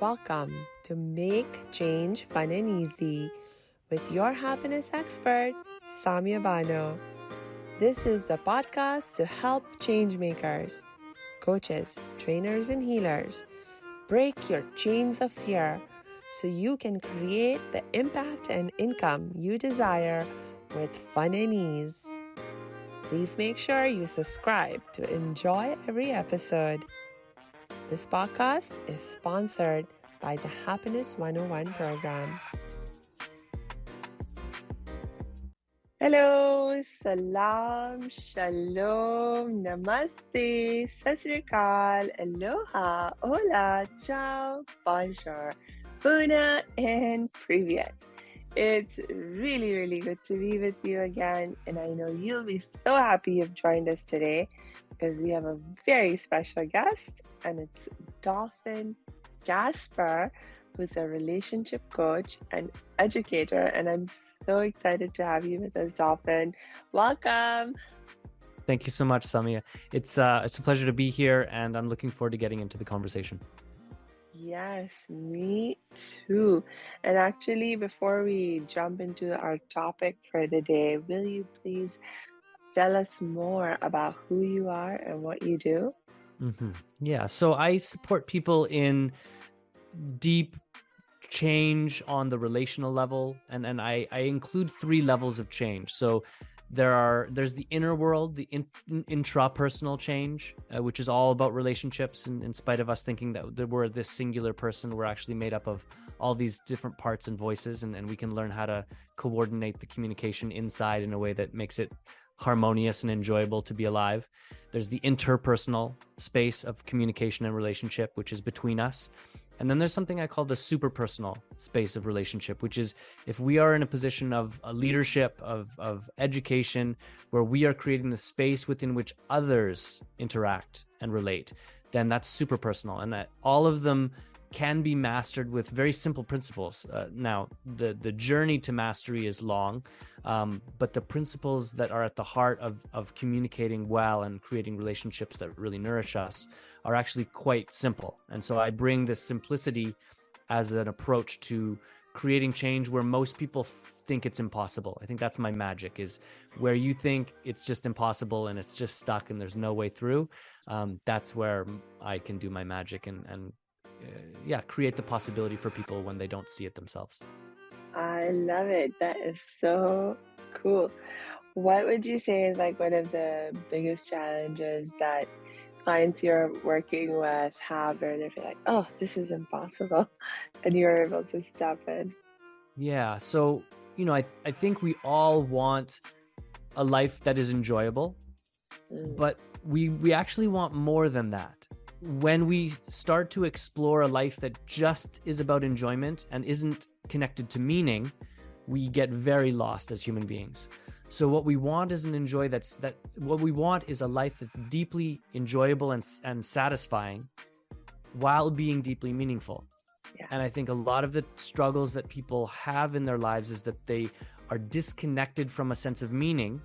Welcome to Make Change Fun and Easy with your happiness expert, Samia Bano. This is the podcast to help change makers, coaches, trainers, and healers break your chains of fear so you can create the impact and income you desire with fun and ease. Please make sure you subscribe to enjoy every episode. This podcast is sponsored by the Happiness 101 program. Hello, salam, shalom, namaste, sat sri akal, aloha, hola, ciao, bonjour, puna, and privyet. It's really good to be with you again, and I know you'll be so happy you've joined us today because we have a very special guest, and it's Dolphin Kasper, who's a relationship coach and educator, and I'm so excited to have you with us, Dolphin. Welcome. Thank you so much, Samia. It's a pleasure to be here, and I'm looking forward to getting into the conversation. Yes, me too. And actually, before we jump into our topic for the day, will you please tell us more about who you are and what you do? Yeah, so I support people in deep change on the relational level, and I include 3 levels of change. So there's the inner world, the intrapersonal change, which is all about relationships. And in spite of us thinking that we're this singular person, we're actually made up of all these different parts and voices, and we can learn how to coordinate the communication inside in a way that makes it harmonious and enjoyable to be alive. There's the interpersonal space of communication and relationship, which is between us. And then there's something I call the superpersonal space of relationship, which is if we are in a position of leadership, of education, where we are creating the space within which others interact and relate, then that's superpersonal. And that all of them can be mastered with very simple principles. Now, the journey to mastery is long, but the principles that are at the heart of communicating well and creating relationships that really nourish us are actually quite simple. And so I bring this simplicity as an approach to creating change where most people think it's impossible. I think that's my magic, is where you think it's just impossible and it's just stuck and there's no way through. That's where I can do my magic and create the possibility for people when they don't see it themselves. I love it. That is so cool. What would you say is like one of the biggest challenges that clients you're working with have, where they feel like, oh, this is impossible, and you're able to step in? Yeah. So, I think we all want a life that is enjoyable, but we actually want more than that. When we start to explore a life that just is about enjoyment and isn't connected to meaning, we get very lost as human beings. So what we want is what we want is a life that's deeply enjoyable and satisfying while being deeply meaningful. Yeah. And I think a lot of the struggles that people have in their lives is that they are disconnected from a sense of meaning.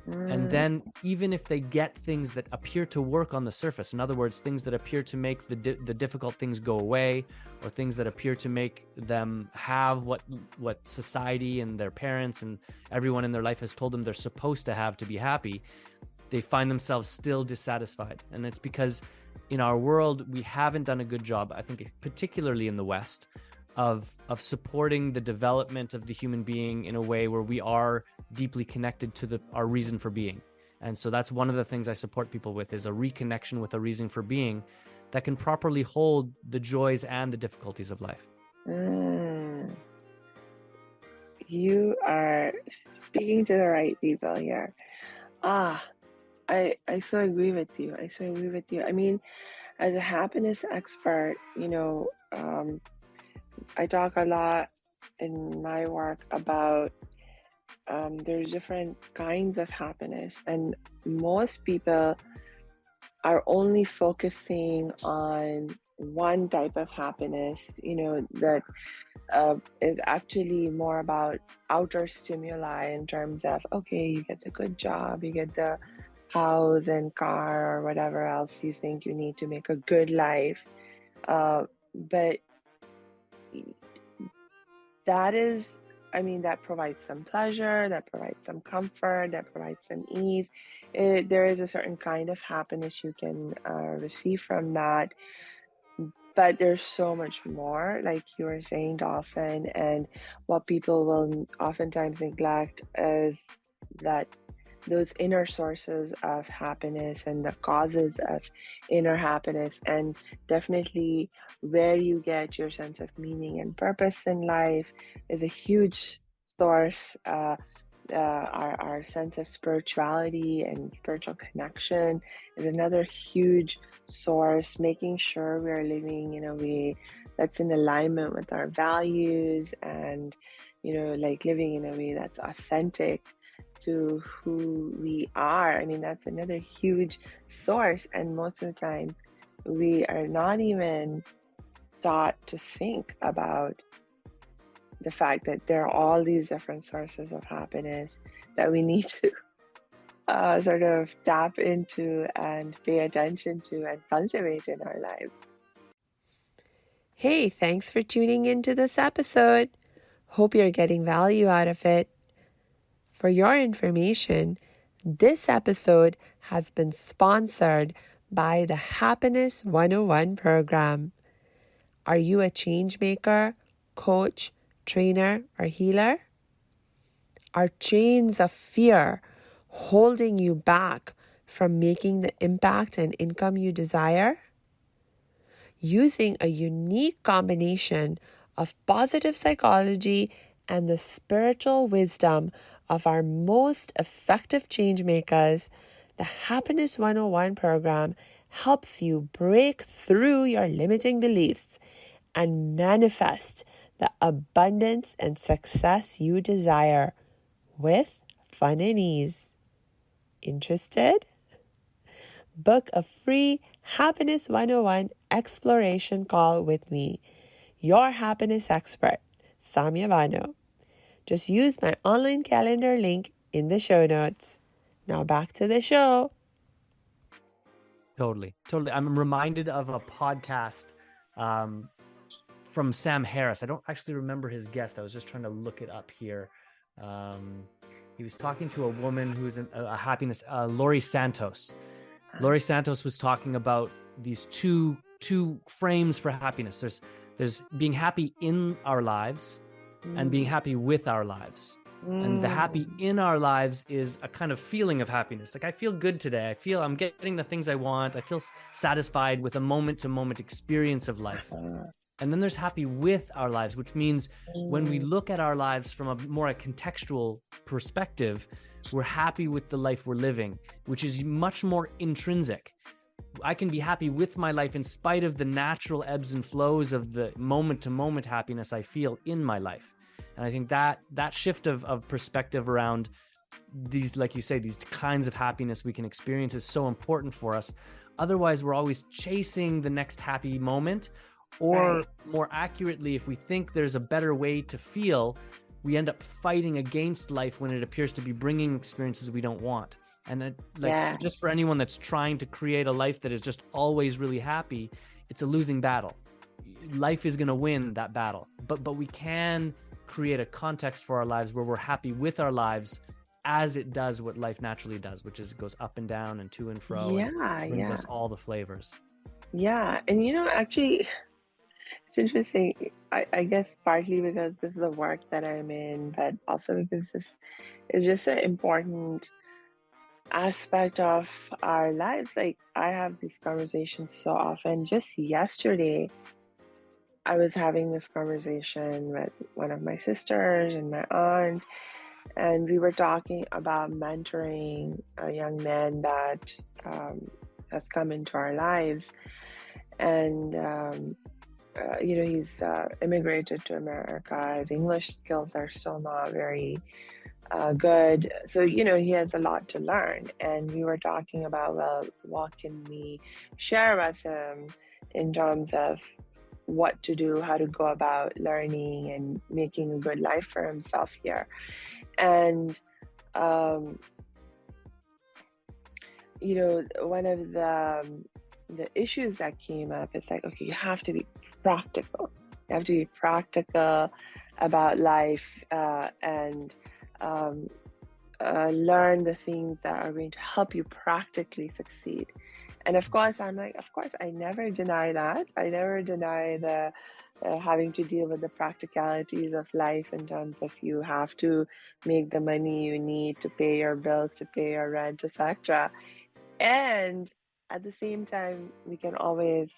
And then even if they get things that appear to work on the surface, in other words, things that appear to make the difficult things go away, or things that appear to make them have what society and their parents and everyone in their life has told them they're supposed to have to be happy, they find themselves still dissatisfied. And it's because in our world, we haven't done a good job, I think particularly in the West, of supporting the development of the human being in a way where we are deeply connected to our reason for being. And so that's one of the things I support people with, is a reconnection with a reason for being that can properly hold the joys and the difficulties of life. You are speaking to the right people here. I so agree with you. I mean, as a happiness expert, I talk a lot in my work about there's different kinds of happiness, and most people are only focusing on one type of happiness, that is actually more about outer stimuli in terms of, okay, you get the good job, you get the house and car or whatever else you think you need to make a good life. But that is, I mean, that provides some pleasure, that provides some comfort, that provides some ease. There is a certain kind of happiness you can receive from that. But there's so much more, like you were saying, Dolphin, and what people will oftentimes neglect is that those inner sources of happiness and the causes of inner happiness, and definitely where you get your sense of meaning and purpose in life is a huge source. Our sense of spirituality and spiritual connection is another huge source, making sure we're living in a way that's in alignment with our values and, like living in a way that's authentic to who we are. I mean, that's another huge source. And most of the time, we are not even taught to think about the fact that there are all these different sources of happiness that we need to sort of tap into and pay attention to and cultivate in our lives. Hey, thanks for tuning into this episode. Hope you're getting value out of it. For your information, this episode has been sponsored by the Happiness 101 program. Are you a change maker, coach, trainer, or healer? Are chains of fear holding you back from making the impact and income you desire? Using a unique combination of positive psychology and the spiritual wisdom of our most effective change makers, the Happiness 101 program helps you break through your limiting beliefs and manifest the abundance and success you desire with fun and ease. Interested? Book a free Happiness 101 exploration call with me, your happiness expert, Samia Bano. Just use my online calendar link in the show notes. Now back to the show. Totally. I'm reminded of a podcast from Sam Harris. I don't actually remember his guest. I was just trying to look it up here. He was talking to a woman who's a happiness, Laurie Santos. Laurie Santos was talking about these two frames for happiness. There's being happy in our lives and being happy with our lives. And the happy in our lives is a kind of feeling of happiness. Like, I feel good today. I feel I'm getting the things I want. I feel satisfied with a moment-to-moment experience of life. And then there's happy with our lives, which means when we look at our lives from a more contextual perspective, we're happy with the life we're living, which is much more intrinsic. I can be happy with my life in spite of the natural ebbs and flows of the moment-to-moment happiness I feel in my life. And I think that shift of perspective around these, like you say, these kinds of happiness we can experience is so important for us. Otherwise, we're always chasing the next happy moment, or more accurately, if we think there's a better way to feel, we end up fighting against life when it appears to be bringing experiences we don't want. And just for anyone that's trying to create a life that is just always really happy, it's a losing battle. Life is going to win that battle, but we can create a context for our lives where we're happy with our lives as it does what life naturally does, which is it goes up and down and to and fro and brings us all the flavors. Yeah. And actually, it's interesting. I guess partly because this is the work that I'm in, but also because this is just an important aspect of our lives. Like, I have these conversations so often. Just yesterday, I was having this conversation with one of my sisters and my aunt, and we were talking about mentoring a young man that has come into our lives. And he's immigrated to America. His English skills are still not very good. So, he has a lot to learn. And we were talking about, well, what can we share with him in terms of what to do, how to go about learning and making a good life for himself here. And, one of the issues that came up is like, okay, you have to be practical. You have to be practical about life, and um, learn the things that are going to help you practically succeed. And of course, I'm like, of course, I never deny that. I never deny the having to deal with the practicalities of life in terms of you have to make the money you need to pay your bills, to pay your rent, etc. And at the same time, we can always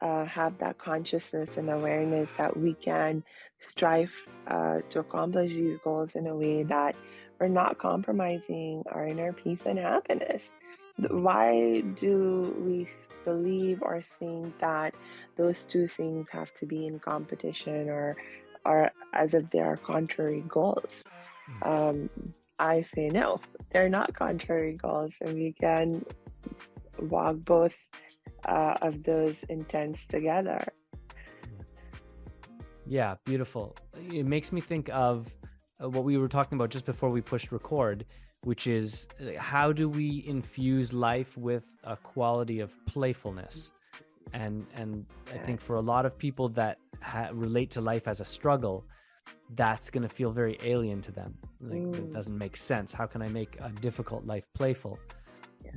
have that consciousness and awareness that we can strive to accomplish these goals in a way that we're not compromising our inner peace and happiness. Why do we believe or think that those two things have to be in competition, or as if they are contrary goals? Um, I say no, they're not contrary goals, and we can walk both of those intents together. Yeah, beautiful. It makes me think of what we were talking about just before we pushed record, which is how do we infuse life with a quality of playfulness? And I think for a lot of people that relate to life as a struggle, that's going to feel very alien to them. Like, that doesn't make sense. How can I make a difficult life playful?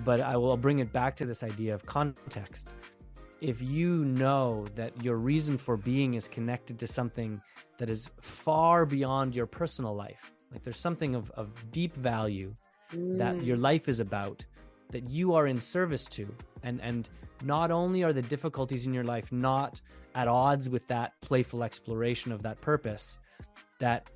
But I will bring it back to this idea of context. If you know that your reason for being is connected to something that is far beyond your personal life, like there's something of deep value that your life is about, that you are in service to, and not only are the difficulties in your life not at odds with that playful exploration of that purpose, that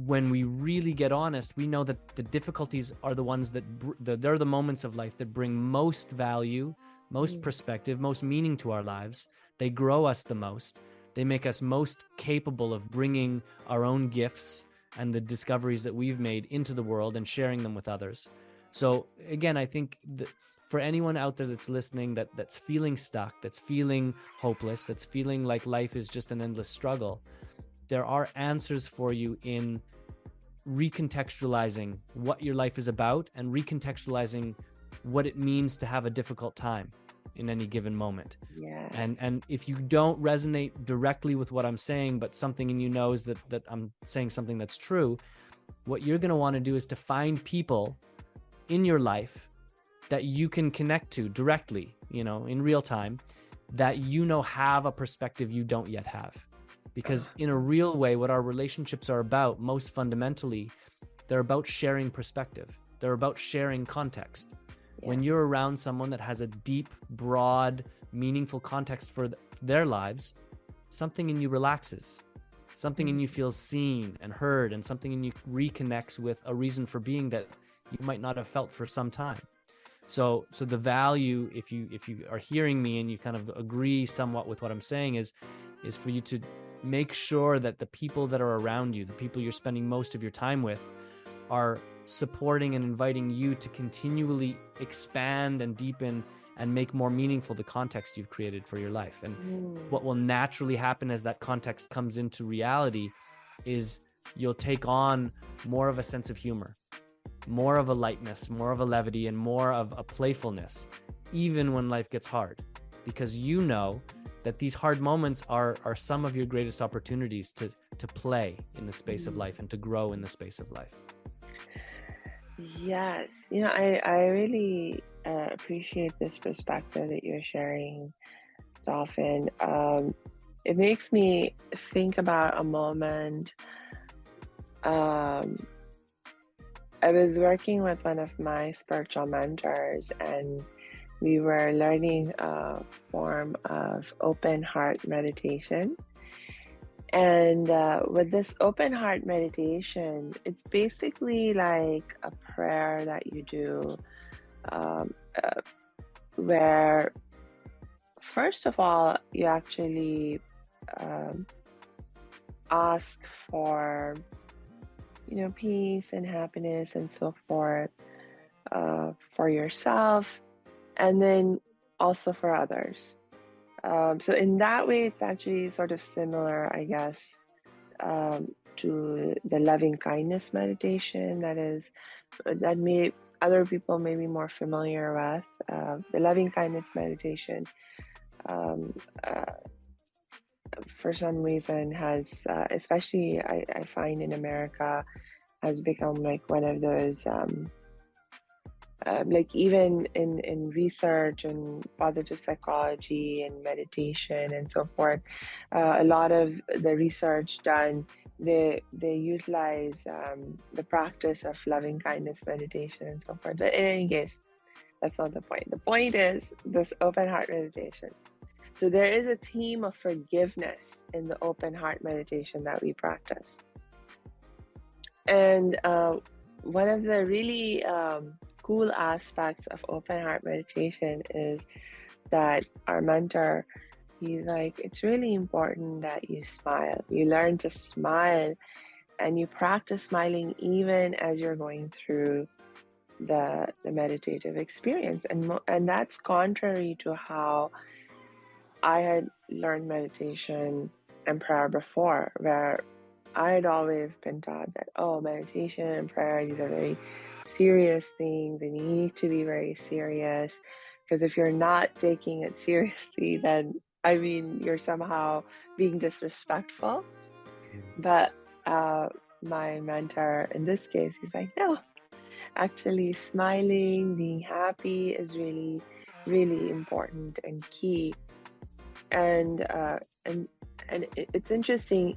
when we really get honest, we know that the difficulties are the ones that they're the moments of life that bring most value, most perspective, most meaning to our lives. They grow us the most. They make us most capable of bringing our own gifts and the discoveries that we've made into the world and sharing them with others. So again, I think that for anyone out there that's listening, that's feeling stuck, that's feeling hopeless, that's feeling like life is just an endless struggle, there are answers for you in recontextualizing what your life is about and recontextualizing what it means to have a difficult time in any given moment. Yes. And if you don't resonate directly with what I'm saying, but something in you knows that I'm saying something that's true, what you're going to want to do is to find people in your life that you can connect to directly, in real time, that have a perspective you don't yet have. Because in a real way, what our relationships are about, most fundamentally, they're about sharing perspective. They're about sharing context. Yeah. When you're around someone that has a deep, broad, meaningful context for their lives, something in you relaxes. Something in you feels seen and heard, and something in you reconnects with a reason for being that you might not have felt for some time. So the value, if you are hearing me and you kind of agree somewhat with what I'm saying, is for you to make sure that the people that are around you, the people you're spending most of your time with, are supporting and inviting you to continually expand and deepen and make more meaningful the context you've created for your life. And what will naturally happen as that context comes into reality is you'll take on more of a sense of humor, more of a lightness, more of a levity, and more of a playfulness, even when life gets hard, because you know that these hard moments are some of your greatest opportunities to play in the space of life and to grow in the space of life. Yes, I really appreciate this perspective that you're sharing, Dolphin. It makes me think about a moment. I was working with one of my spiritual mentors, and we were learning a form of open heart meditation. And with this open heart meditation, it's basically like a prayer that you do, where first of all, you actually ask for, peace and happiness and so forth, for yourself, and then also for others. So in that way, it's actually sort of similar, I guess, to the loving kindness meditation that other people may be more familiar with. The loving kindness meditation, for some reason has, especially I find in America, has become like one of those, like even in research and positive psychology and meditation and so forth, a lot of the research done, they utilize the practice of loving kindness meditation and so forth. But in any case, that's not the point. The point is this open heart meditation. So there is a theme of forgiveness in the open heart meditation that we practice. And one of the really cool aspects of open heart meditation is that our mentor, he's like, it's really important that you smile. You learn to smile and you practice smiling even as you're going through the meditative experience. And that's contrary to how I had learned meditation and prayer before, where I had always been taught that, oh, meditation and prayer, these are very serious things and you need to be very serious. Because if you're not taking it seriously, then I mean, you're somehow being disrespectful. But my mentor in this case, he's like, no, actually smiling, being happy is really, really important and key. And it's interesting,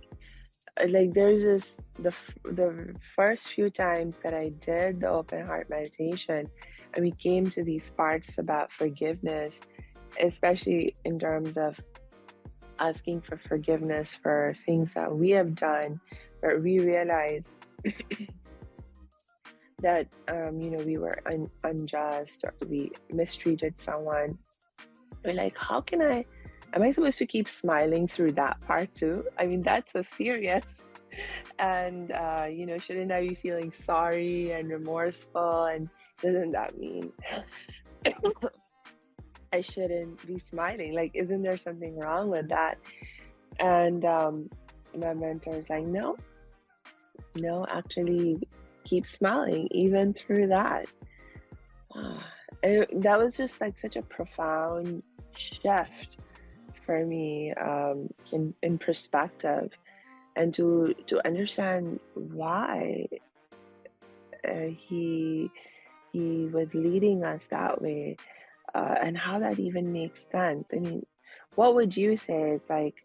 like there's this the first few times that I did the open heart meditation and we came to these parts about forgiveness, especially in terms of asking for forgiveness for things that we have done, where we realize that we were unjust or we mistreated someone. We're like, how can am I supposed to keep smiling through that part too? I mean, that's so serious. And, shouldn't I be feeling sorry and remorseful? And doesn't that mean I shouldn't be smiling? Like, isn't there something wrong with that? And my mentor's like, no, actually keep smiling even through that. And that was just like such a profound shift for me, in perspective, and to understand why he was leading us that way, and how that even makes sense. I mean, what would you say? It's like,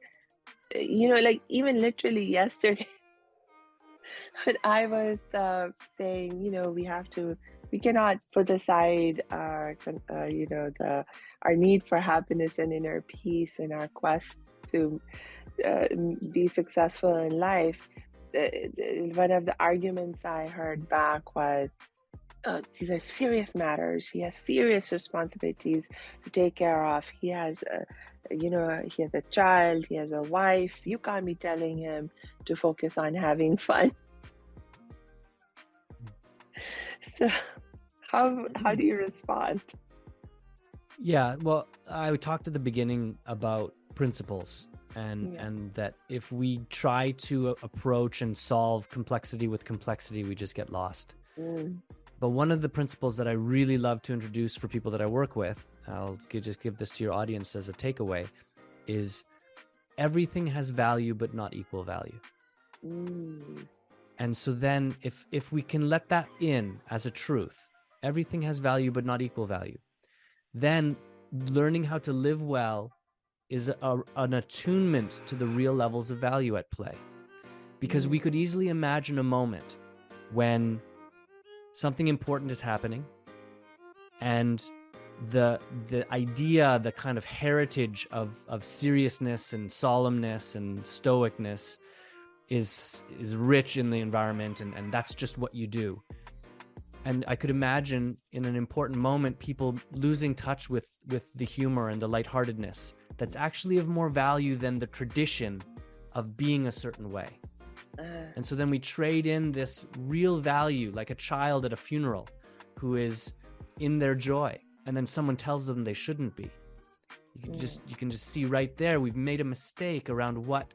like even literally yesterday, when I was saying, we cannot put aside our, our need for happiness and inner peace and our quest to be successful in life. One of the arguments I heard back was, these are serious matters. He has serious responsibilities to take care of. He has, he has a child. He has a wife. You can't be telling him to focus on having fun. So, how do you respond? Yeah, well, I talked at the beginning about principles and that if we try to approach and solve complexity with complexity, we just get lost. But one of the principles that I really love to introduce for people that I work with, I'll just give this to your audience as a takeaway, is everything has value but not equal value. And so then if we can let that in as a truth, everything has value but not equal value, then learning how to live well is an attunement to the real levels of value at play. Because we could easily imagine a moment when something important is happening and the idea, the kind of heritage of seriousness and solemnness and stoicness is rich in the environment, and that's just what you do. And I could imagine in an important moment people losing touch with the humor and the lightheartedness that's actually of more value than the tradition of being a certain way. And so then we trade in this real value, like a child at a funeral who is in their joy, and then someone tells them they shouldn't be. You can just see right there, we've made a mistake around what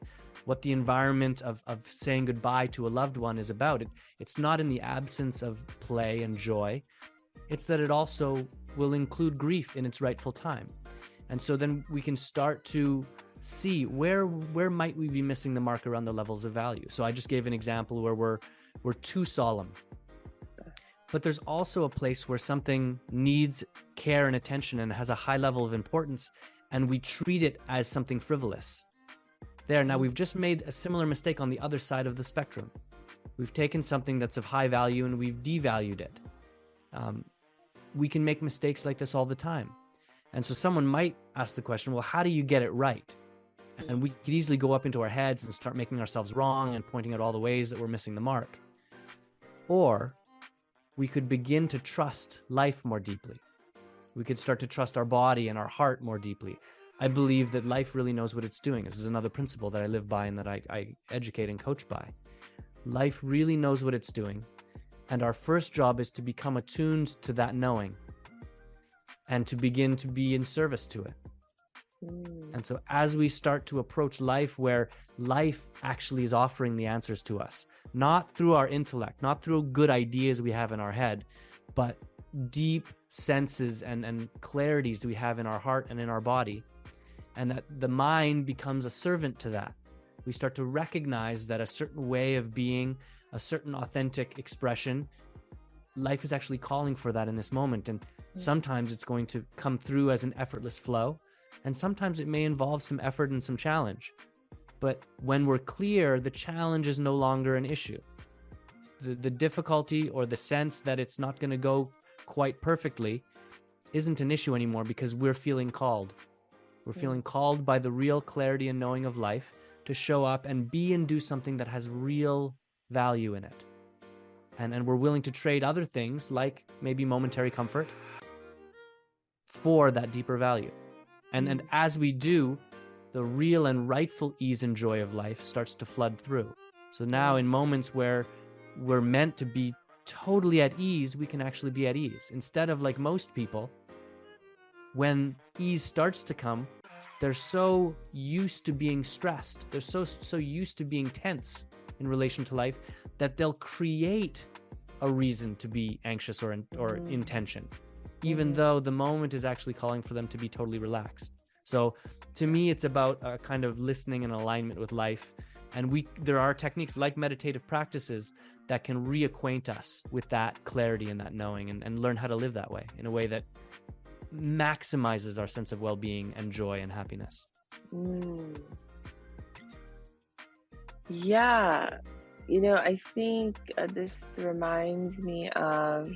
the environment of saying goodbye to a loved one is about. It's not in the absence of play and joy. It's that it also will include grief in its rightful time. And so then we can start to see where might we be missing the mark around the levels of value. So I just gave an example where we're too solemn. But there's also a place where something needs care and attention and has a high level of importance, and we treat it as something frivolous. Now we've just made a similar mistake on the other side of the spectrum. We've taken something that's of high value and we've devalued it. We can make mistakes like this all the time. And so someone might ask the question, well, how do you get it right? And we could easily go up into our heads and start making ourselves wrong and pointing out all the ways that we're missing the mark. Or we could begin to trust life more deeply. We could start to trust our body and our heart more deeply. I believe that life really knows what it's doing. This is another principle that I live by and that I educate and coach by. Life really knows what it's doing. And our first job is to become attuned to that knowing and to begin to be in service to it. And so as we start to approach life where life actually is offering the answers to us, not through our intellect, not through good ideas we have in our head, but deep senses and clarities we have in our heart and in our body, and that the mind becomes a servant to that. We start to recognize that a certain way of being, a certain authentic expression, life is actually calling for that in this moment. And sometimes it's going to come through as an effortless flow, and sometimes it may involve some effort and some challenge. But when we're clear, the challenge is no longer an issue. The difficulty or the sense that it's not going to go quite perfectly isn't an issue anymore, because we're feeling called. We're feeling called by the real clarity and knowing of life to show up and be and do something that has real value in it. And we're willing to trade other things, like maybe momentary comfort, for that deeper value. And as we do, the real and rightful ease and joy of life starts to flood through. So now in moments where we're meant to be totally at ease, we can actually be at ease. Instead of, like most people, when ease starts to come, they're so used to being stressed. They're so used to being tense in relation to life that they'll create a reason to be anxious or in tension, even though the moment is actually calling for them to be totally relaxed. So to me, it's about a kind of listening and alignment with life. And there are techniques like meditative practices that can reacquaint us with that clarity and that knowing, and learn how to live that way, in a way that maximizes our sense of well-being and joy and happiness. Yeah, I think this reminds me of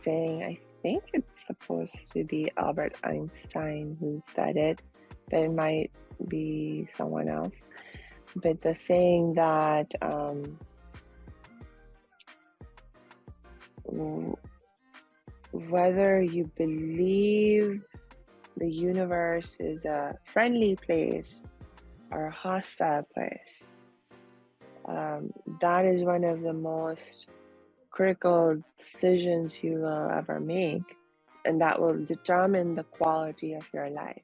saying, I think it's supposed to be Albert Einstein who said it, but it might be someone else. But the saying that whether you believe the universe is a friendly place or a hostile place, that is one of the most critical decisions you will ever make, and that will determine the quality of your life.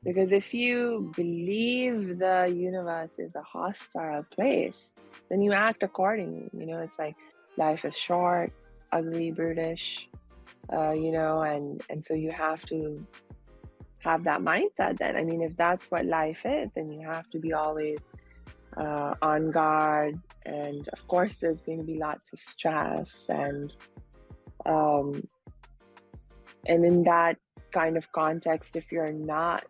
Because if you believe the universe is a hostile place, then you act accordingly. It's like life is short, ugly, brutish, and so you have to have that mindset then. I mean, if that's what life is, then you have to be always on guard. And of course, there's going to be lots of stress, and in that kind of context, if you're not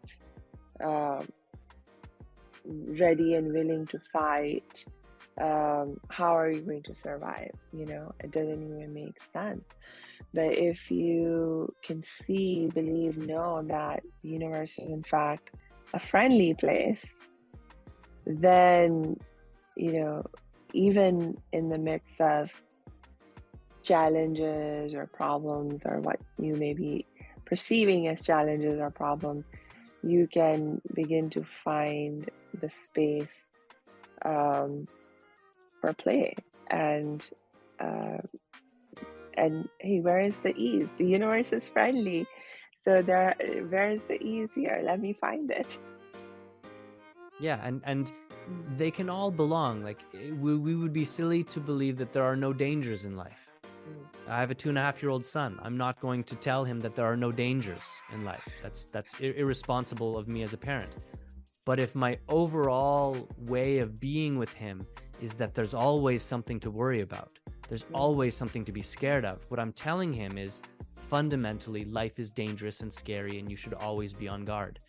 ready and willing to fight, how are you going to survive? It doesn't even make sense. But if you can see, believe, know that the universe is in fact a friendly place, then, even in the midst of challenges or problems, or what you may be perceiving as challenges or problems, you can begin to find the space for play. And hey, where is the ease? The universe is friendly, so where is the ease here? Let me find it. Yeah, and they can all belong. Like we would be silly to believe that there are no dangers in life. I have a 2.5-year-old son. I'm not going to tell him that there are no dangers in life. That's irresponsible of me as a parent. But if my overall way of being with him is that there's always something to worry about, there's always something to be scared of, what I'm telling him is fundamentally life is dangerous and scary and you should always be on guard.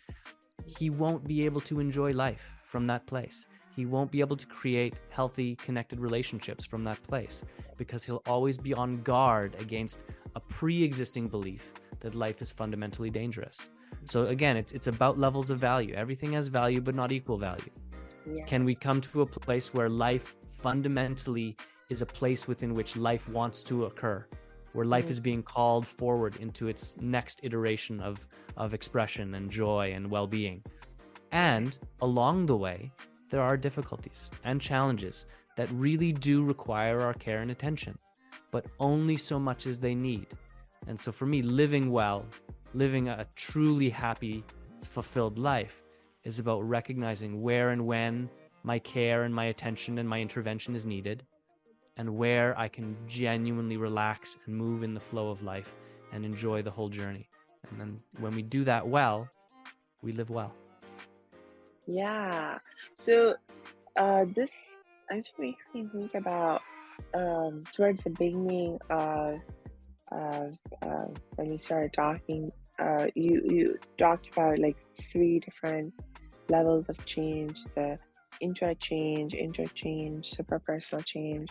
He won't be able to enjoy life from that place. He won't be able to create healthy, connected relationships from that place because he'll always be on guard against a pre-existing belief that life is fundamentally dangerous. So again, it's about levels of value. Everything has value, but not equal value. Yeah. Can we come to a place where life fundamentally is a place within which life wants to occur, where life is being called forward into its next iteration of expression and joy and well-being? And along the way, there are difficulties and challenges that really do require our care and attention, but only so much as they need. And so for me, living well, living a truly happy, fulfilled life is about recognizing where and when my care and my attention and my intervention is needed, and where I can genuinely relax and move in the flow of life and enjoy the whole journey. And then when we do that well, we live well. Yeah. So this actually makes me think about towards the beginning of when we started talking, you talked about like 3 different levels of change: the interchange, super personal change.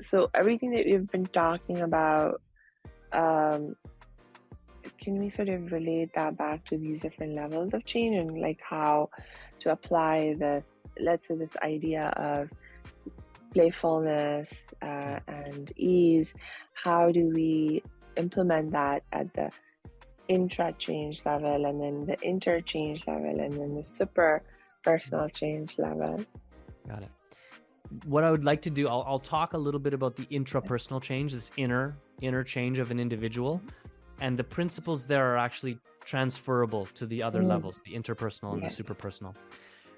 So everything that you've been talking about, um, can we sort of relate that back to these different levels of change and like how to apply this, let's say, this idea of playfulness and ease? How do we implement that at the intra-change level, and then the interchange level, and then the super personal change level? Got it. What I would like to do, I'll talk a little bit about the intrapersonal change, this inner change of an individual, and the principles there are actually transferable to the other levels, the interpersonal and the superpersonal.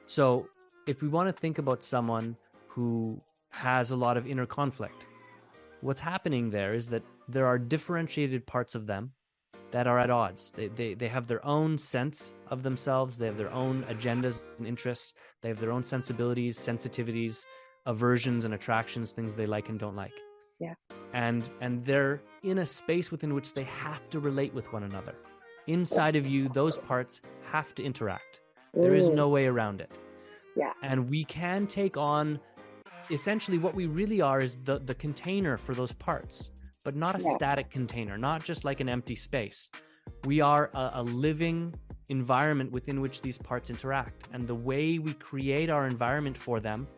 So if we want to think about someone who has a lot of inner conflict, what's happening there is that there are differentiated parts of them that are at odds. They have their own sense of themselves. They have their own agendas and interests. They have their own sensibilities, sensitivities, aversions and attractions, things they like and don't like. Yeah. And they're in a space within which they have to relate with one another. Inside of you, those parts have to interact. There is no way around it. Yeah. And we can take on, essentially what we really are is the container for those parts, but not a static container, not just like an empty space. We are a living environment within which these parts interact. And the way we create our environment for them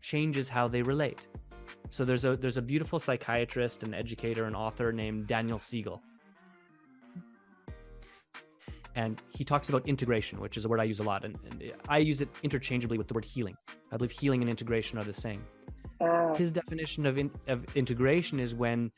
changes how they relate. So there's a beautiful psychiatrist and educator and author named Daniel Siegel. And he talks about integration, which is a word I use a lot. And I use it interchangeably with the word healing. I believe healing and integration are the same. His definition of integration is when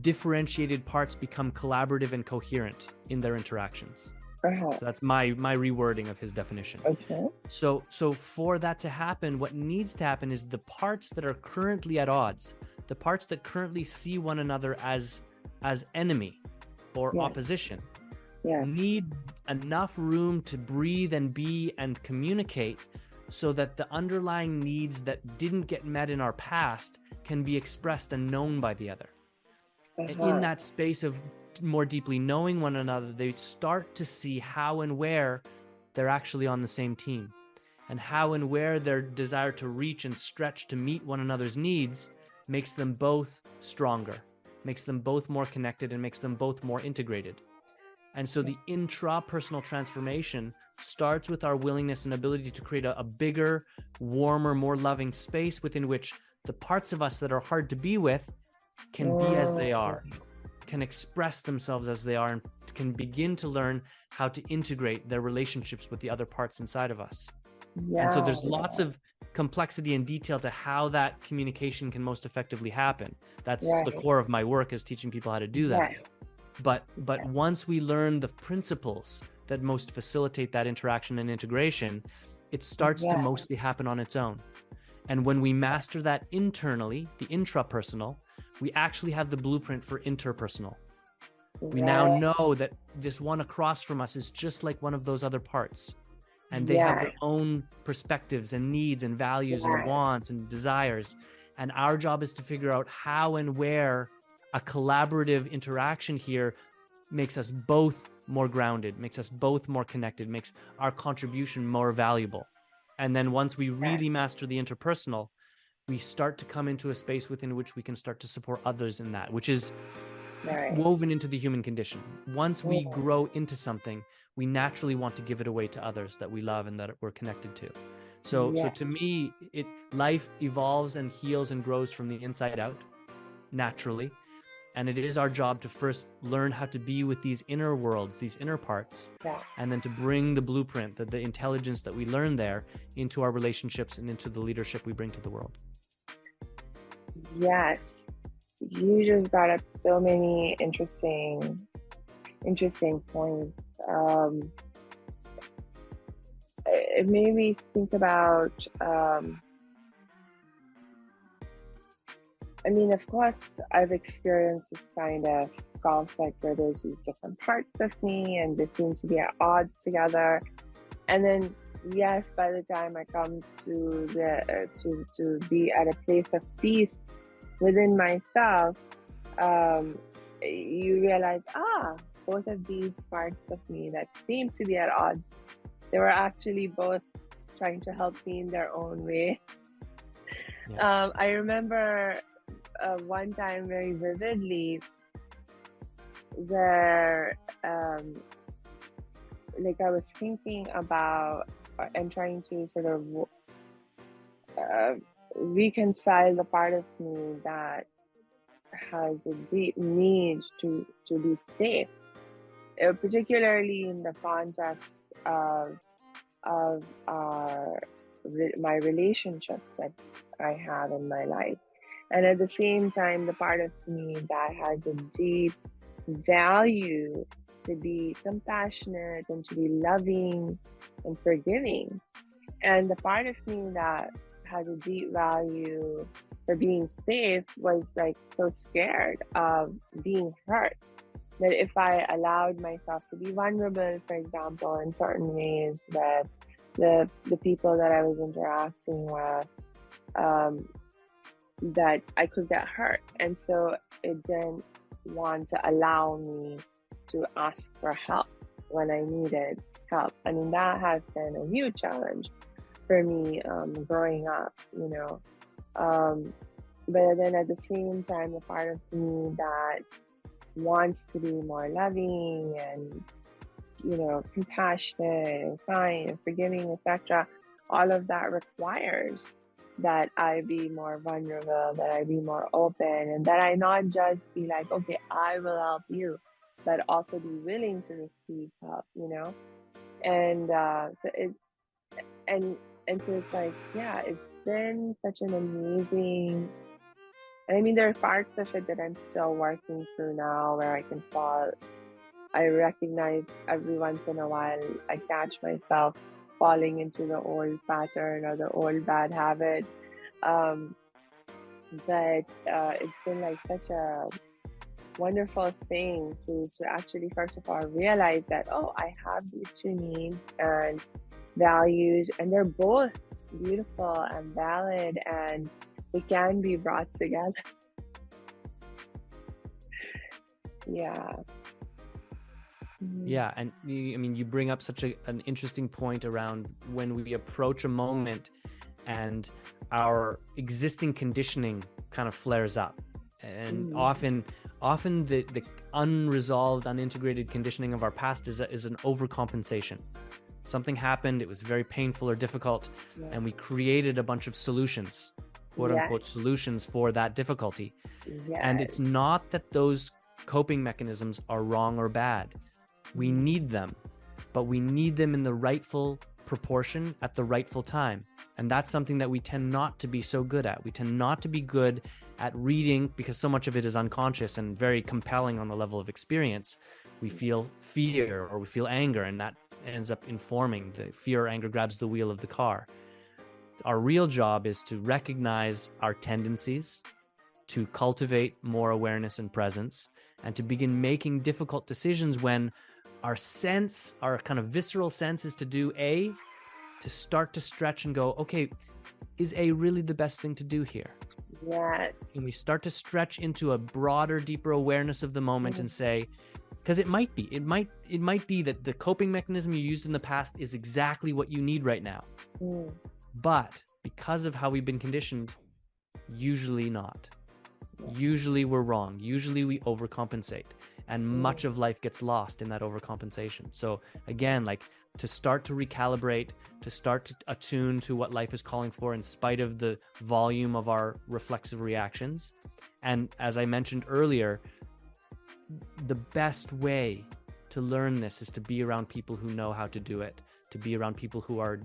differentiated parts become collaborative and coherent in their interactions. So that's my rewording of his definition. Okay. So for that to happen, what needs to happen is the parts that are currently at odds, the parts that currently see one another as enemy or opposition, need enough room to breathe and be and communicate so that the underlying needs that didn't get met in our past can be expressed and known by the other. And in that space of more deeply knowing one another, they start to see how and where they're actually on the same team, and how and where their desire to reach and stretch to meet one another's needs makes them both stronger, makes them both more connected, and makes them both more integrated. And so the intrapersonal transformation starts with our willingness and ability to create a bigger, warmer, more loving space within which the parts of us that are hard to be with can be as they are, can express themselves as they are, and can begin to learn how to integrate their relationships with the other parts inside of us. And so there's lots of complexity and detail to how that communication can most effectively happen. That's the core of my work, is teaching people how to do that. But once we learn the principles that most facilitate that interaction and integration, it starts to mostly happen on its own. And when we master that internally, the intrapersonal, we actually have the blueprint for interpersonal. We now Right. know that this one across from us is just like one of those other parts, and they have Yeah. their own perspectives and needs and values and Yeah. wants and desires. And our job is to figure out how and where a collaborative interaction here makes us both more grounded, makes us both more connected, makes our contribution more valuable. And then once we really master the interpersonal, we start to come into a space within which we can start to support others in that, which is Right. woven into the human condition. Once we grow into something, we naturally want to give it away to others that we love and that we're connected to. So to me, life evolves and heals and grows from the inside out naturally. And it is our job to first learn how to be with these inner worlds, these inner parts, and then to bring the blueprint, the intelligence that we learn there into our relationships and into the leadership we bring to the world. Yes. You just brought up so many interesting points. It made me think about, I mean, of course, I've experienced this kind of conflict where there's these different parts of me and they seem to be at odds together. And then, yes, by the time I come to to be at a place of peace within myself, you realize, both of these parts of me that seem to be at odds, they were actually both trying to help me in their own way. I remember one time very vividly where like I was thinking about and trying to sort of reconcile the part of me that has a deep need to be safe, particularly in the context of my relationships that I have in my life. And at the same time, the part of me that has a deep value to be compassionate and to be loving and forgiving. And the part of me that has a deep value for being safe was like so scared of being hurt that if I allowed myself to be vulnerable, for example, in certain ways with the people that I was interacting with, that I could get hurt. And so it didn't want to allow me to ask for help when I needed help. I mean, that has been a huge challenge for me growing up, you know. But then at the same time, the part of me that wants to be more loving and, you know, compassionate and kind and forgiving, etc., all of that requires that I be more vulnerable, that I be more open, and that I not just be like, okay, I will help you, but also be willing to receive help, you know? And so it's like, yeah, it's been such an amazing, and I mean, there are parts of it that I'm still working through now where I recognize every once in a while I catch myself falling into the old pattern or the old bad habit. But it's been like such a wonderful thing to actually, first of all, realize that, oh, I have these two needs and values, and they're both beautiful and valid, and they can be brought together. Yeah. Yeah, and you bring up such an interesting point around when we approach a moment and our existing conditioning kind of flares up, and often the unresolved, unintegrated conditioning of our past is an overcompensation. Something happened, it was very painful or difficult, and we created a bunch of solutions, quote unquote solutions for that difficulty. And it's not that those coping mechanisms are wrong or bad. We need them, but we need them in the rightful proportion at the rightful time. And that's something that we tend not to be so good at. We tend not to be good at reading, because so much of it is unconscious and very compelling on the level of experience. We feel fear or we feel anger, and that ends up informing. The fear or anger grabs the wheel of the car. Our real job is to recognize our tendencies, to cultivate more awareness and presence, and to begin making difficult decisions when our kind of visceral sense is to do A, to start to stretch and go, okay, is A really the best thing to do here? Yes. And we start to stretch into a broader, deeper awareness of the moment and say, because it might be that the coping mechanism you used in the past is exactly what you need right now. But because of how we've been conditioned, usually not. Usually we're wrong. Usually we overcompensate, and much of life gets lost in that overcompensation. So again, like, to start to recalibrate, to start to attune to what life is calling for in spite of the volume of our reflexive reactions. And as I mentioned earlier, the best way to learn this is to be around people who know how to do it, to be around people who are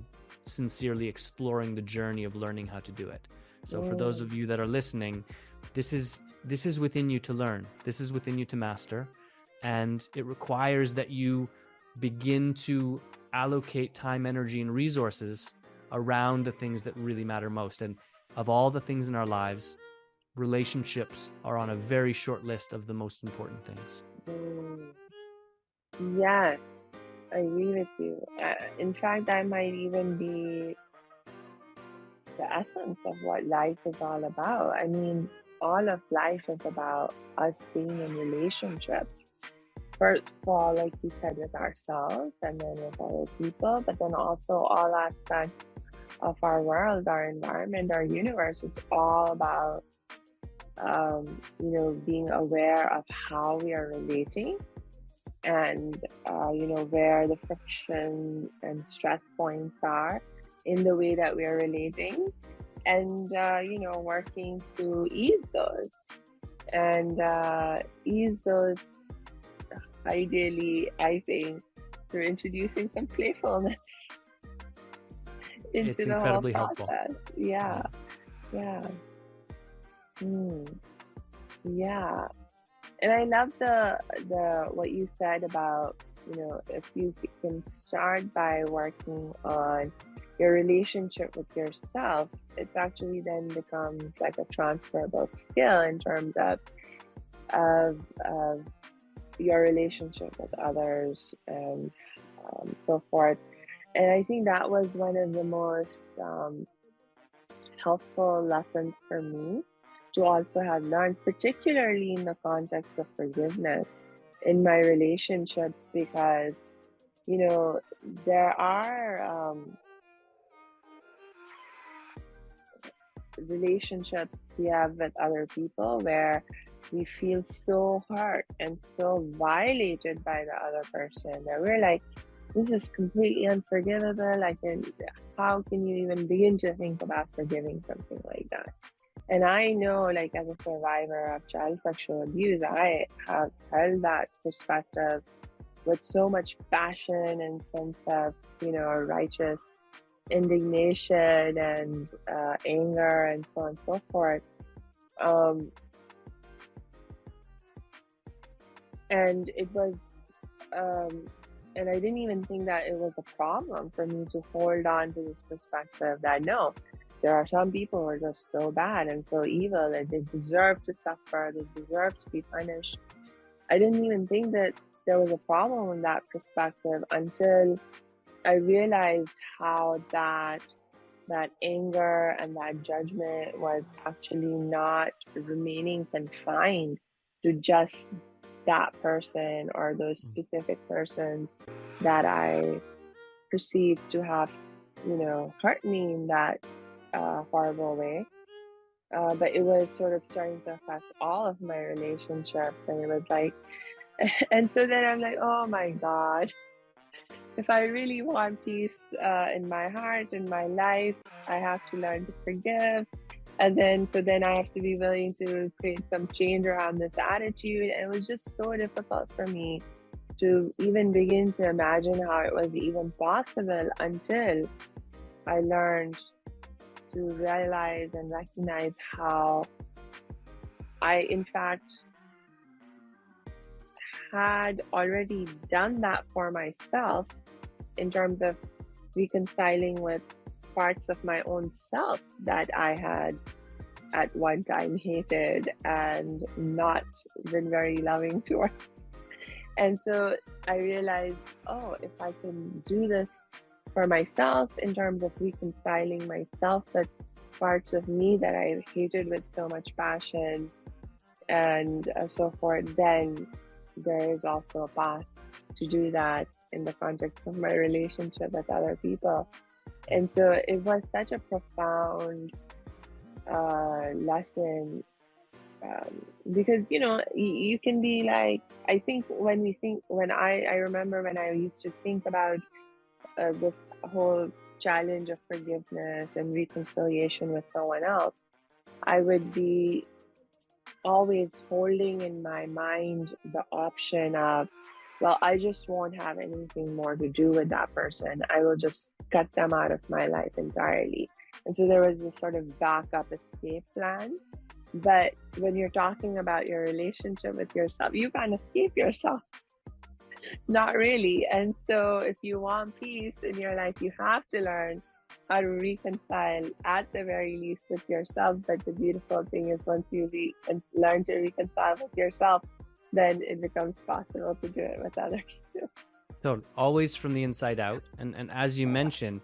sincerely exploring the journey of learning how to do it. So for those of you that are listening, this is within you to learn. This is within you to master. And it requires that you begin to allocate time, energy, and resources around the things that really matter most. And of all the things in our lives, relationships are on a very short list of the most important things. Yes, I agree with you. In fact, that might even be the essence of what life is all about. I mean, all of life is about us being in relationships. First of all, like you said, with ourselves, and then with other people, but then also all aspects of our world, our environment, our universe. It's all about, being aware of how we are relating, and, where the friction and stress points are in the way that we are relating, and, working to ease those, and ease those ideally, I think, through introducing some playfulness into It's the whole incredibly process. helpful. Yeah. Yeah. And I love the what you said about, if you can start by working on your relationship with yourself, it actually then becomes like a transferable skill in terms of your relationship with others, and so forth. And I think that was one of the most helpful lessons for me to also have learned, particularly in the context of forgiveness in my relationships, because, there are relationships we have with other people where we feel so hurt and so violated by the other person that we're like, this is completely unforgivable. How can you even begin to think about forgiving something like that? And I know, like, as a survivor of child sexual abuse, I have held that perspective with so much passion and sense of, righteous indignation and anger and so on and so forth. And it was, and I didn't even think that it was a problem for me to hold on to this perspective that no, there are some people who are just so bad and so evil that they deserve to suffer, they deserve to be punished. I didn't even think that there was a problem in that perspective until I realized how that anger and that judgment was actually not remaining confined to just that person or those specific persons that I perceived to have, hurt me in that horrible way. But it was sort of starting to affect all of my relationships, and it was like, and so then I'm like, oh my God, if I really want peace in my heart, in my life, I have to learn to forgive. And then I have to be willing to create some change around this attitude. And it was just so difficult for me to even begin to imagine how it was even possible until I learned to realize and recognize how I, in fact, had already done that for myself in terms of reconciling with parts of my own self that I had at one time hated and not been very loving towards. And so I realized, oh, if I can do this for myself in terms of reconciling myself with parts of me that I hated with so much passion and so forth, then there is also a path to do that in the context of my relationship with other people. And so it was such a profound lesson, because you can be like, I think when I remember when I used to think about this whole challenge of forgiveness and reconciliation with someone else, I would be always holding in my mind the option of, well, I just won't have anything more to do with that person. I will just cut them out of my life entirely. And so there was this sort of backup escape plan. But when you're talking about your relationship with yourself, you can't escape yourself. Not really. And so if you want peace in your life, you have to learn how to reconcile at the very least with yourself. But the beautiful thing is once you learn to reconcile with yourself, then it becomes possible to do it with others too. So always from the inside out. And as you mentioned,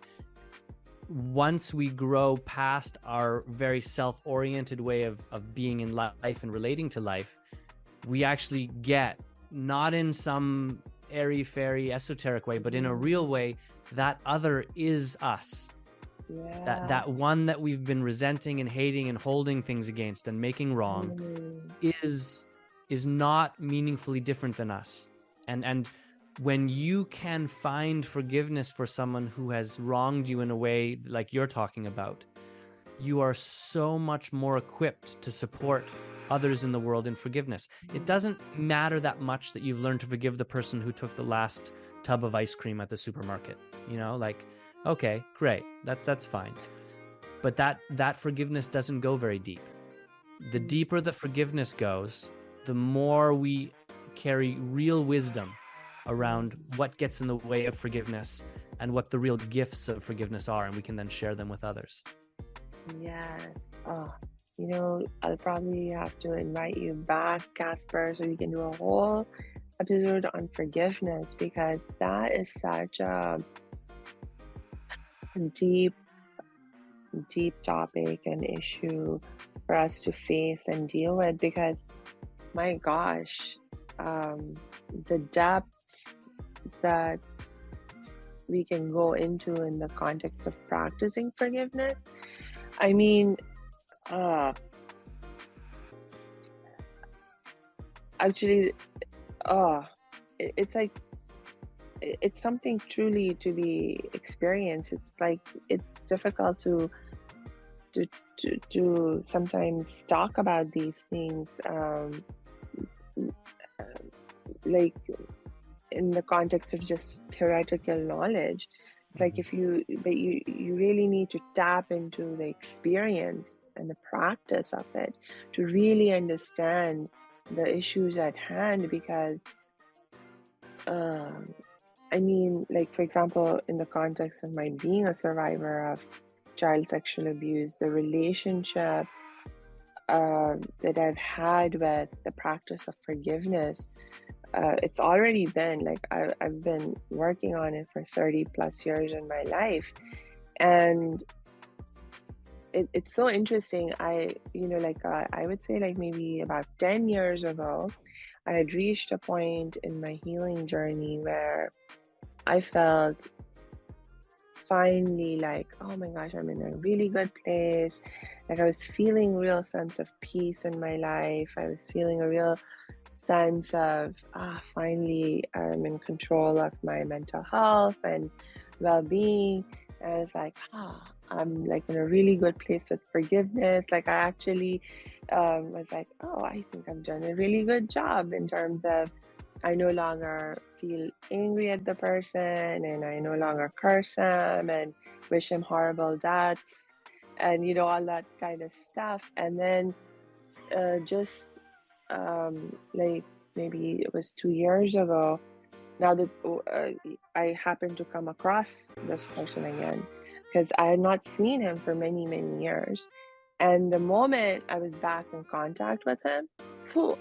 once we grow past our very self-oriented way of being in life and relating to life, we actually get, not in some airy-fairy esoteric way, but in a real way, that other is us. Yeah. That one that we've been resenting and hating and holding things against and making wrong is not meaningfully different than us. And when you can find forgiveness for someone who has wronged you in a way like you're talking about, you are so much more equipped to support others in the world in forgiveness. It doesn't matter that much that you've learned to forgive the person who took the last tub of ice cream at the supermarket. Like, okay, great, that's fine. But that forgiveness doesn't go very deep. The deeper the forgiveness goes, the more we carry real wisdom around what gets in the way of forgiveness and what the real gifts of forgiveness are, and we can then share them with others. Yes. Oh, I'll probably have to invite you back, Casper, so we can do a whole episode on forgiveness, because that is such a deep topic and issue for us to face and deal with, because my gosh, the depths that we can go into in the context of practicing forgiveness. I mean, actually, it's like, it's something truly to be experienced. It's like, it's difficult to sometimes talk about these things, like in the context of just theoretical knowledge. It's like you really need to tap into the experience and the practice of it to really understand the issues at hand, because I mean, like, for example, in the context of my being a survivor of child sexual abuse, the relationship that I've had with the practice of forgiveness, it's already been like, I've been working on it for 30 plus years in my life. And it's so interesting. I would say, like, maybe about 10 years ago, I had reached a point in my healing journey where I felt finally like, oh my gosh, I'm in a really good place. Like, I was feeling a real sense of peace in my life. I was feeling a real sense of, finally I'm in control of my mental health and well-being. And I was like, I'm like in a really good place with forgiveness. Like, I actually was like, oh, I think I've done a really good job in terms of, I no longer feel angry at the person, and I no longer curse him and wish him horrible deaths and all that kind of stuff. And then just like, maybe it was 2 years ago, now that I happened to come across this person again, because I had not seen him for many years. And the moment I was back in contact with him,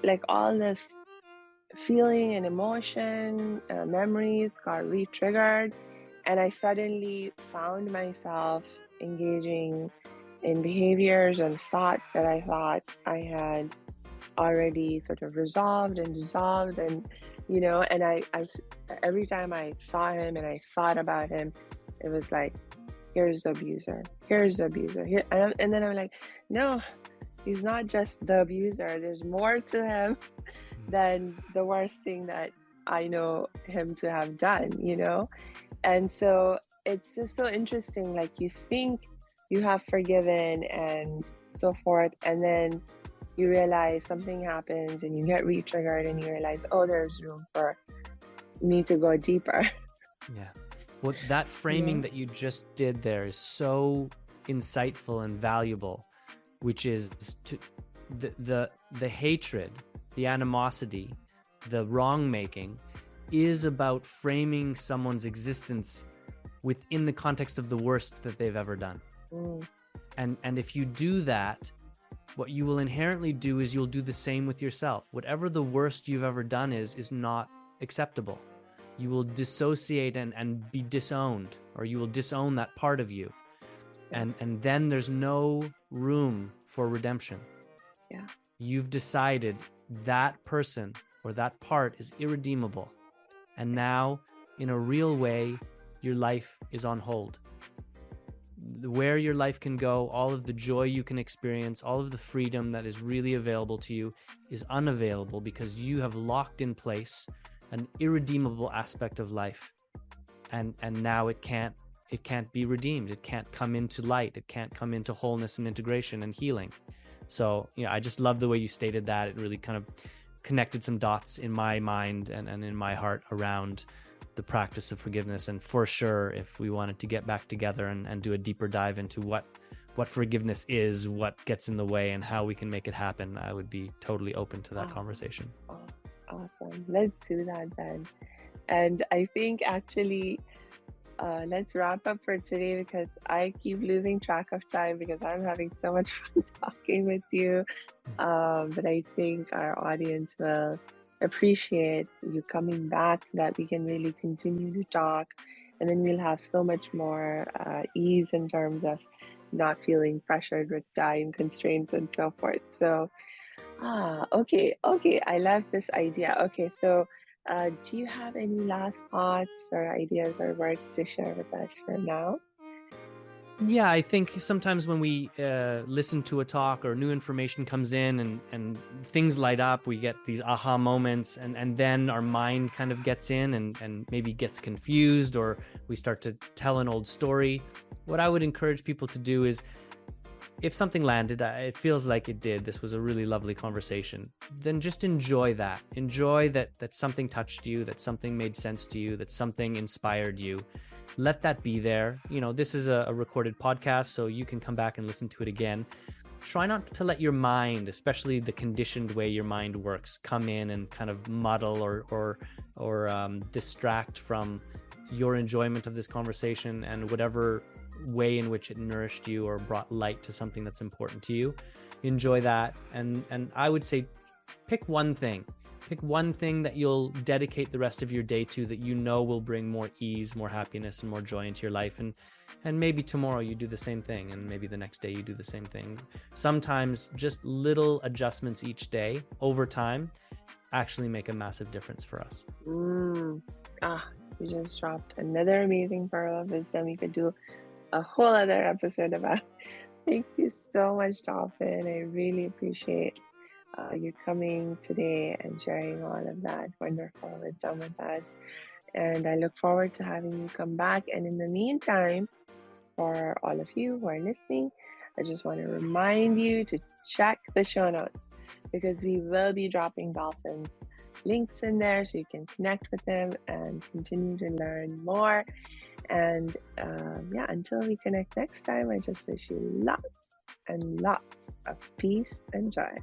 like all this feeling and emotion, memories got re-triggered, and I suddenly found myself engaging in behaviors and thoughts that I thought I had already sort of resolved and dissolved. And and I every time I saw him and I thought about him, it was like, here's the abuser, here's the abuser here. And then I'm like, no, he's not just the abuser, there's more to him than the worst thing that I know him to have done. And so it's just so interesting, like you think you have forgiven and so forth, and then you realize something happens and you get re-triggered and you realize, oh, there's room for me to go deeper. Yeah. Well, that framing that you just did there is so insightful and valuable, which is to the hatred, the animosity, the wrong-making is about framing someone's existence within the context of the worst that they've ever done. And if you do that, what you will inherently do is you'll do the same with yourself. Whatever the worst you've ever done is not acceptable. You will dissociate and be disowned, or you will disown that part of you. And then there's no room for redemption. Yeah. You've decided that person or that part is irredeemable. And now, in a real way, your life is on hold. Where your life can go, all of the joy you can experience, all of the freedom that is really available to you is unavailable because you have locked in place an irredeemable aspect of life. And now it can't be redeemed. It can't come into light. It can't come into wholeness and integration and healing. So, I just love the way you stated that. It really kind of connected some dots in my mind and in my heart around the practice of forgiveness. And for sure, if we wanted to get back together and do a deeper dive into what forgiveness is, what gets in the way, and how we can make it happen, I would be totally open to that conversation. Oh, awesome. Let's do that then. And I think actually, let's wrap up for today because I keep losing track of time because I'm having so much fun talking with you. But I think our audience will appreciate you coming back so that we can really continue to talk. And then we'll have so much more ease in terms of not feeling pressured with time constraints and so forth. So, okay. I love this idea. Okay, so do you have any last thoughts or ideas or words to share with us for now? Yeah, I think sometimes when we listen to a talk or new information comes in and things light up, we get these aha moments, and then our mind kind of gets in and maybe gets confused, or we start to tell an old story. What I would encourage people to do is, if something landed, it feels like it did, this was a really lovely conversation, then just enjoy that. Enjoy that something touched you, that something made sense to you, that something inspired you. Let that be there. This is a recorded podcast, so you can come back and listen to it again. Try not to let your mind, especially the conditioned way your mind works, come in and kind of muddle or distract from your enjoyment of this conversation and whatever way in which it nourished you or brought light to something that's important to you. Enjoy that. And I would say pick one thing. Pick one thing that you'll dedicate the rest of your day to that will bring more ease, more happiness, and more joy into your life. And maybe tomorrow you do the same thing, and maybe the next day you do the same thing. Sometimes just little adjustments each day over time actually make a massive difference for us. You just dropped another amazing pearl of wisdom you could do a whole other episode about. Thank you so much, Dolphin. I really appreciate you coming today and sharing all of that wonderful wisdom with us. And I look forward to having you come back. And in the meantime, for all of you who are listening, I just want to remind you to check the show notes because we will be dropping Dolphin's links in there so you can connect with them and continue to learn more. And until we connect next time, I just wish you lots and lots of peace and joy.